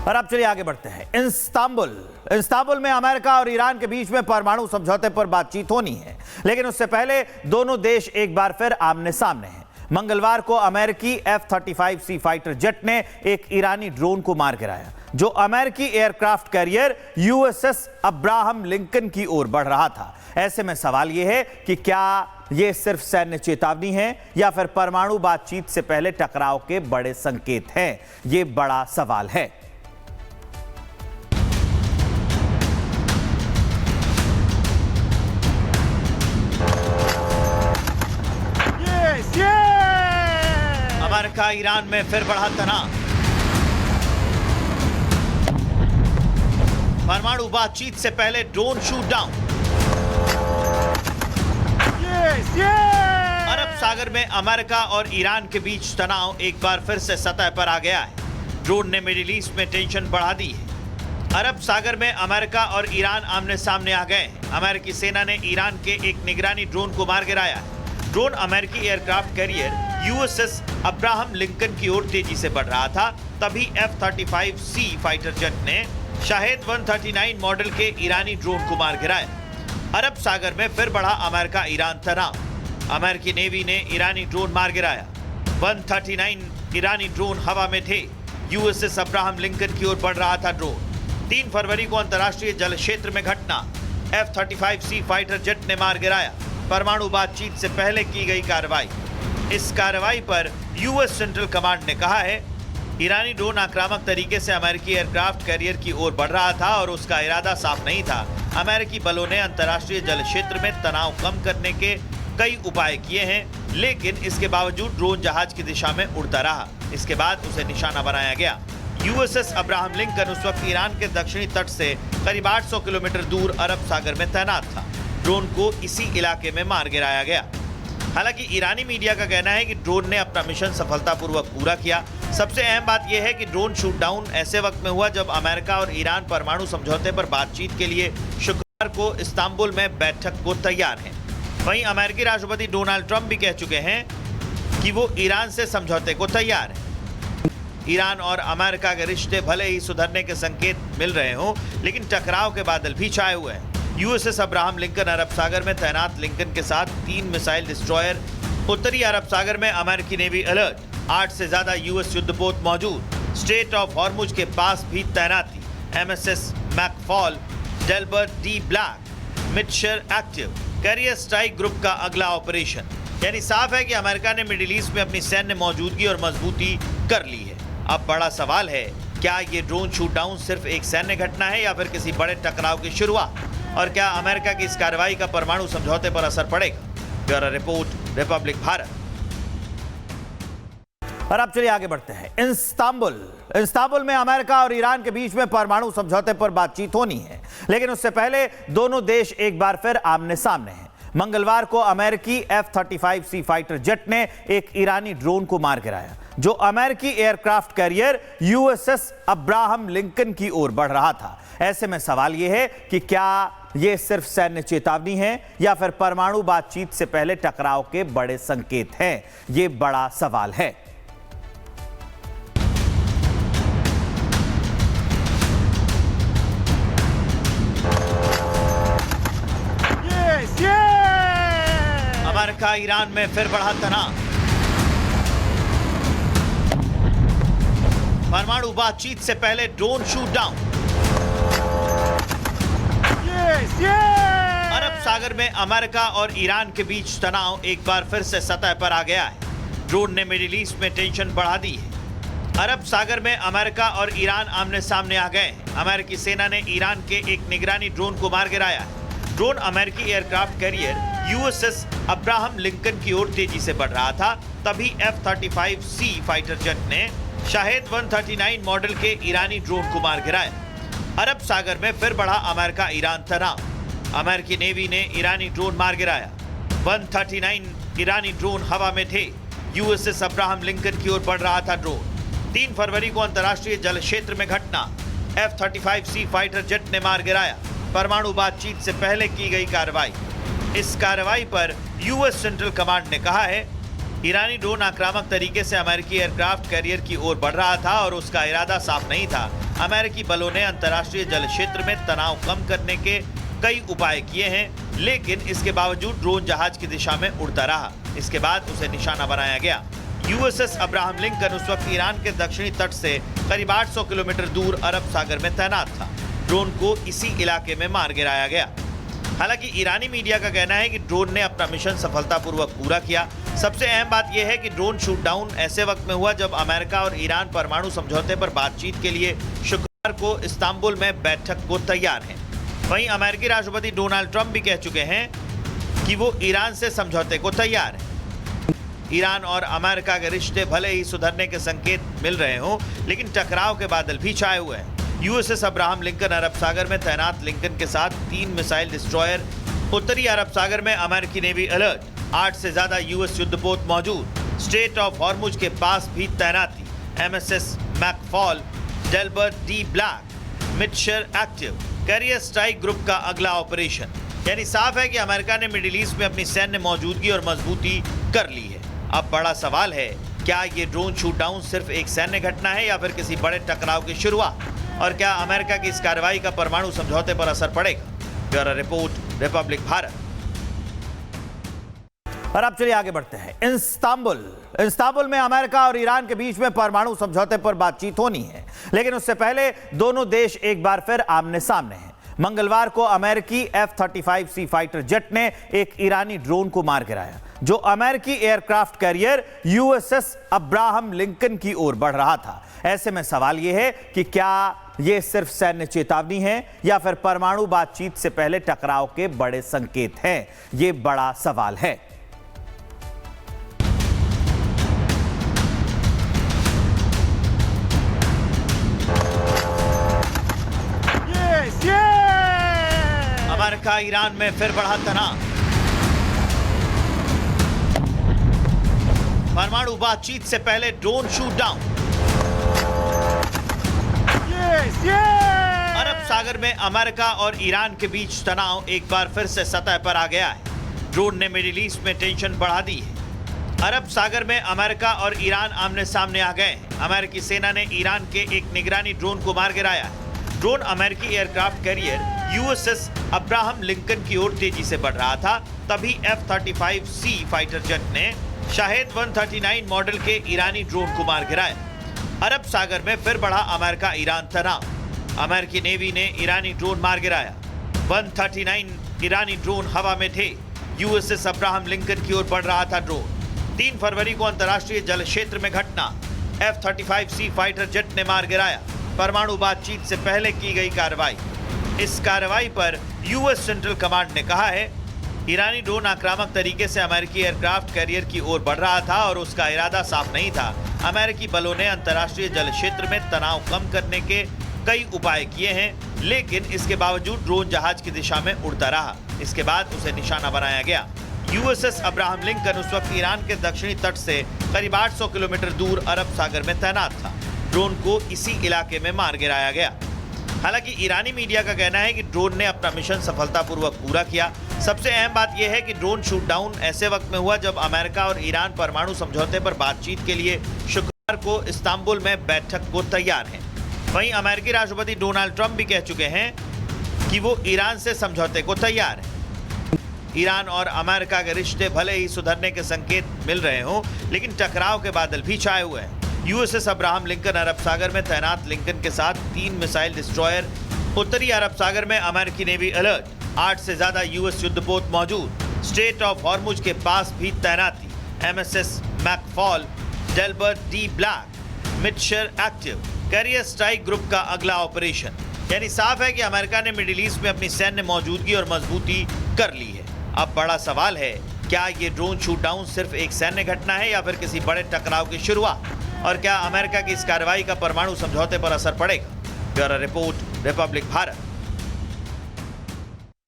और अब चलिए आगे बढ़ते हैं। इस्तांबुल में अमेरिका और ईरान के बीच में परमाणु समझौते पर बातचीत होनी है, लेकिन उससे पहले दोनों देश एक बार फिर आमने सामने हैं। मंगलवार को अमेरिकी F-35C फाइटर जेट ने एक ईरानी ड्रोन को मार गिराया, जो अमेरिकी aircraft carrier USS Abraham Lincoln की ओर बढ़ रहा था। ऐसे में सवाल यह है कि क्या यह सिर्फ सैन्य चेतावनी है या फिर परमाणु बातचीत से पहले टकराव के बड़े संकेत हैं? यह बड़ा सवाल है। अमेरिका ईरान में फिर बढ़ा तनाव। परमाणु बातचीत से पहले ड्रोन शूट डाउन। अरब सागर में अमेरिका और ईरान के बीच तनाव एक बार फिर से सतह पर आ गया है। ड्रोन ने मिडिल ईस्ट में टेंशन बढ़ा दी है। अरब सागर में अमेरिका और ईरान आमने सामने आ गए हैं। अमेरिकी सेना ने ईरान के एक निगरानी ड्रोन को मार गिराया है। ड्रोन अमेरिकी aircraft carrier USS Abraham Lincoln की ओर तेजी से बढ़ रहा था, तभी F-35C फाइटर जेट ने शाहेद 139 मॉडल के ईरानी ड्रोन को मार गिराया। अरब सागर में फिर बढ़ा अमेरिका ईरान तनाव। अमेरिकी नेवी ने ईरानी ड्रोन मार गिराया। 139 ईरानी ड्रोन हवा में थे। USS अब्राहम लिंकन की ओर बढ़ रहा था ड्रोन। 3 फरवरी को अंतर्राष्ट्रीय जल क्षेत्र में घटना। F-35C फाइटर जेट ने मार गिराया। परमाणु बातचीत से पहले की गई कार्रवाई। इस कार्रवाई पर US सेंट्रल कमांड ने कहा है, ईरानी ड्रोन आक्रामक तरीके से अमेरिकी एयरक्राफ्ट कैरियर की ओर बढ़ रहा था और उसका इरादा साफ नहीं था। अमेरिकी बलों ने अंतर्राष्ट्रीय जल क्षेत्र में तनाव कम करने के कई उपाय किए हैं, लेकिन इसके बावजूद ड्रोन जहाज की दिशा में उड़ता रहा। इसके बाद उसे निशाना बनाया गया। USS अब्राहम लिंकन उस वक्त ईरान के दक्षिणी तट से करीब 800 किलोमीटर दूर अरब सागर में तैनात था। ड्रोन को इसी इलाके में मार गिराया गया। हालांकि ईरानी मीडिया का कहना है कि ड्रोन ने अपना मिशन सफलतापूर्वक पूरा किया। सबसे अहम बात यह है कि ड्रोन शूट डाउन ऐसे वक्त में हुआ जब अमेरिका और ईरान परमाणु समझौते पर बातचीत के लिए शुक्रवार को इस्तांबुल में बैठक को तैयार हैं। वहीं अमेरिकी राष्ट्रपति डोनाल्ड ट्रंप भी कह चुके हैं कि वो ईरान से समझौते को तैयार है। ईरान और अमेरिका के रिश्ते भले ही सुधरने के संकेत मिल रहे हों, लेकिन टकराव के बादल भी छाए हुए हैं। USS अब्राहम लिंकन अरब सागर में तैनात लिंकन के साथ 3 मिसाइल डिस्ट्रॉयर। उत्तरी अरब सागर में अमेरिकी नेवी अलर्ट। 8 से ज्यादा US युद्धपोत मौजूद। स्ट्रेट ऑफ हॉर्मुज के पास भी तैनाती। MSS McFaul, Delbert D Black, Mitscher active. Carrier strike group का अगला ऑपरेशन। यानी साफ है कि अमेरिका ने मिडिल ईस्ट में अपनी सैन्य मौजूदगी और मजबूती कर ली है। अब बड़ा सवाल है, क्या ये ड्रोन शूट डाउन सिर्फ एक सैन्य घटना है या फिर किसी बड़े टकराव की शुरुआत? और क्या अमेरिका की इस कार्रवाई का परमाणु समझौते पर असर पड़ेगा? Bureau report, Republic Bharat. और अब चलिए आगे बढ़ते हैं। इस्तांबुल में अमेरिका और ईरान के बीच में परमाणु समझौते पर बातचीत होनी है, लेकिन उससे पहले दोनों देश एक बार फिर आमने सामने हैं। मंगलवार को अमेरिकी F-35C फाइटर जेट ने एक ईरानी ड्रोन को मार गिराया, जो अमेरिकी aircraft carrier USS Abraham Lincoln की ओर बढ़ रहा था। ऐसे में सवाल यह है कि क्या यह सिर्फ सैन्य चेतावनी है या फिर परमाणु बातचीत से पहले टकराव के बड़े संकेत हैं? यह बड़ा सवाल है। अमेरिका ईरान में फिर बढ़ा तनाव। परमाणु बातचीत से पहले ड्रोन शूट डाउन। अरब सागर में अमेरिका और ईरान के बीच तनाव एक बार फिर से सतह पर आ गया है। ड्रोन ने मिडिल ईस्ट में टेंशन बढ़ा दी है। अरब सागर में अमेरिका और ईरान आमने सामने आ गए हैं। अमेरिकी सेना ने ईरान के एक निगरानी ड्रोन को मार गिराया है। ड्रोन अमेरिकी aircraft carrier USS Abraham Lincoln की ओर तेजी से बढ़ रहा था, तभी F-35C फाइटर जेट ने शाहेद 139 मॉडल के ईरानी ड्रोन को मार गिराया। अरब सागर में फिर बढ़ा अमेरिका ईरान तनाव। अमेरिकी नेवी ने ईरानी ड्रोन मार गिराया। 139 ईरानी ड्रोन हवा में थे। USS अब्राहम लिंकन की ओर बढ़ रहा था ड्रोन। 3 फरवरी को अंतर्राष्ट्रीय जल क्षेत्र में घटना। F-35C फाइटर जेट ने मार गिराया। परमाणु बातचीत से पहले की गई कार्रवाई। इस कार्रवाई पर US सेंट्रल कमांड ने कहा है, ईरानी ड्रोन आक्रामक तरीके से अमेरिकी एयरक्राफ्ट कैरियर की ओर बढ़ रहा था और उसका इरादा साफ नहीं था। अमेरिकी बलों ने अंतर्राष्ट्रीय जल क्षेत्र में तनाव कम करने के कई उपाय किए हैं, लेकिन इसके बावजूद ड्रोन जहाज की दिशा में उड़ता रहा। इसके बाद उसे निशाना बनाया गया। यूएसएस अब्राहम लिंकन उस वक्त ईरान के दक्षिणी तट से करीब 800 किलोमीटर दूर अरब सागर में तैनात था। ड्रोन को इसी इलाके में मार गिराया गया। हालांकि ईरानी मीडिया का कहना है कि ड्रोन ने अपना मिशन सफलतापूर्वक पूरा किया। सबसे अहम बात यह है कि ड्रोन शूट डाउन ऐसे वक्त में हुआ जब अमेरिका और ईरान परमाणु समझौते पर बातचीत के लिए शुक्रवार को इस्तांबुल में बैठक को तैयार हैं। वहीं अमेरिकी राष्ट्रपति डोनाल्ड ट्रंप भी कह चुके हैं कि वो ईरान से समझौते को तैयार है। ईरान और अमेरिका के रिश्ते भले ही सुधरने के संकेत मिल रहे हों, लेकिन टकराव के बादल भी छाए हुए हैं। यूएसएस अब्राहम लिंकन अरब सागर में तैनात लिंकन के साथ 3 मिसाइल डिस्ट्रॉयर, उत्तरी अरब सागर में अमेरिकी नेवी अलर्ट, 8 से ज्यादा यूएस युद्धपोत मौजूद, स्ट्रेट ऑफ हॉर्मुज के पास भी तैनाती, MSS McFaul, Delbert D Black, Mitscher active, carrier strike group का अगला ऑपरेशन। यानी साफ है कि अमेरिका ने मिडिल ईस्ट में अपनी सैन्य मौजूदगी और मजबूती कर ली है। अब बड़ा सवाल है, क्या ये ड्रोन शूट डाउन सिर्फ एक सैन्य घटना है या फिर किसी बड़े टकराव की शुरुआत? और क्या अमेरिका की इस कार्रवाई का परमाणु समझौते पर असर पड़ेगा? Bureau report, Republic Bharat. और अब चलिए आगे बढ़ते हैं। इस्तांबुल में अमेरिका और ईरान के बीच में परमाणु समझौते पर बातचीत होनी है, लेकिन उससे पहले दोनों देश एक बार फिर आमने सामने हैं। मंगलवार को अमेरिकी F-35C फाइटर जेट ने एक ईरानी ड्रोन को मार गिराया, जो अमेरिकी aircraft carrier USS Abraham Lincoln की ओर बढ़ रहा था। ऐसे में सवाल यह है कि क्या यह सिर्फ सैन्य चेतावनी है या फिर परमाणु बातचीत से पहले टकराव के बड़े संकेत हैं? यह बड़ा सवाल है। अमेरिका ईरान में फिर बढ़ा तनाव। परमाणु बातचीत से पहले ड्रोन शूट डाउन। अरब सागर में अमेरिका और ईरान के बीच तनाव एक बार फिर से सतह पर आ गया है। ड्रोन ने मिडिल ईस्ट में टेंशन बढ़ा दी है। अरब सागर में अमेरिका और ईरान आमने सामने आ गए। अमेरिकी सेना ने ईरान के एक निगरानी ड्रोन को मार गिराया है। ड्रोन अमेरिकी aircraft carrier USS Abraham Lincoln की ओर तेजी से बढ़ रहा था। तभी F-35C फाइटर जेट ने शाहेद 139 मॉडल के ईरानी ड्रोन को मार गिराया। अरब सागर में फिर बढ़ा अमेरिका ईरान तनाव। अमेरिकी नेवी ने ईरानी ड्रोन मार गिराया। 139 ईरानी ड्रोन हवा में थे। यूएसएस अब्राहम लिंकन की ओर बढ़ रहा था ड्रोन। 3 फरवरी को अंतर्राष्ट्रीय जल क्षेत्र में घटना। F-35C फाइटर जेट ने मार गिराया। परमाणु बातचीत से पहले की गई कार्रवाई। इस कार्रवाई पर यूएस सेंट्रल कमांड ने कहा है, ईरानी ड्रोन आक्रामक तरीके से अमेरिकी एयरक्राफ्ट कैरियर की ओर बढ़ रहा था और उसका इरादा साफ नहीं था। अमेरिकी बलों ने अंतर्राष्ट्रीय जल क्षेत्र में तनाव कम करने के कई उपाय किए हैं, लेकिन इसके बावजूद ड्रोन जहाज की दिशा में उड़ता रहा। इसके बाद उसे निशाना बनाया गया। यूएसएस अब्राहम लिंकन उस वक्त ईरान के दक्षिणी तट से करीब 800 किलोमीटर दूर अरब सागर में तैनात था। ड्रोन को इसी इलाके में मार गिराया गया। हालांकि ईरानी मीडिया का कहना है कि ड्रोन ने अपना मिशन सफलतापूर्वक पूरा किया। सबसे अहम बात यह है कि ड्रोन शूट डाउन ऐसे वक्त में हुआ जब अमेरिका और ईरान परमाणु समझौते पर बातचीत के लिए शुक्रवार को इस्तांबुल में बैठक को तैयार हैं। वहीं अमेरिकी राष्ट्रपति डोनाल्ड ट्रंप भी कह चुके हैं कि वो ईरान से समझौते को तैयार है। ईरान और अमेरिका के रिश्ते भले ही सुधरने के संकेत मिल रहे हों, लेकिन टकराव के बादल भी छाए हुए हैं। यूएसएस अब्राहम लिंकन अरब सागर में तैनात लिंकन के साथ 3 मिसाइल डिस्ट्रॉयर, उत्तरी अरब सागर में अमेरिकी नेवी अलर्ट, 8 से ज्यादा यूएस युद्धपोत मौजूद, स्ट्रेट ऑफ हॉर्मुज के पास भी तैनाती, MSS McFaul, Delbert D Black, Mitscher active, carrier strike group का अगला ऑपरेशन। यानी साफ है कि अमेरिका ने मिडिल ईस्ट में अपनी सैन्य मौजूदगी और मजबूती कर ली है। अब बड़ा सवाल है, क्या ये ड्रोन शूट डाउन सिर्फ एक सैन्य घटना है या फिर किसी बड़े टकराव की शुरुआत? और क्या अमेरिका की इस कार्रवाई का परमाणु समझौते पर असर पड़ेगा? Bureau report, Republic Bharat.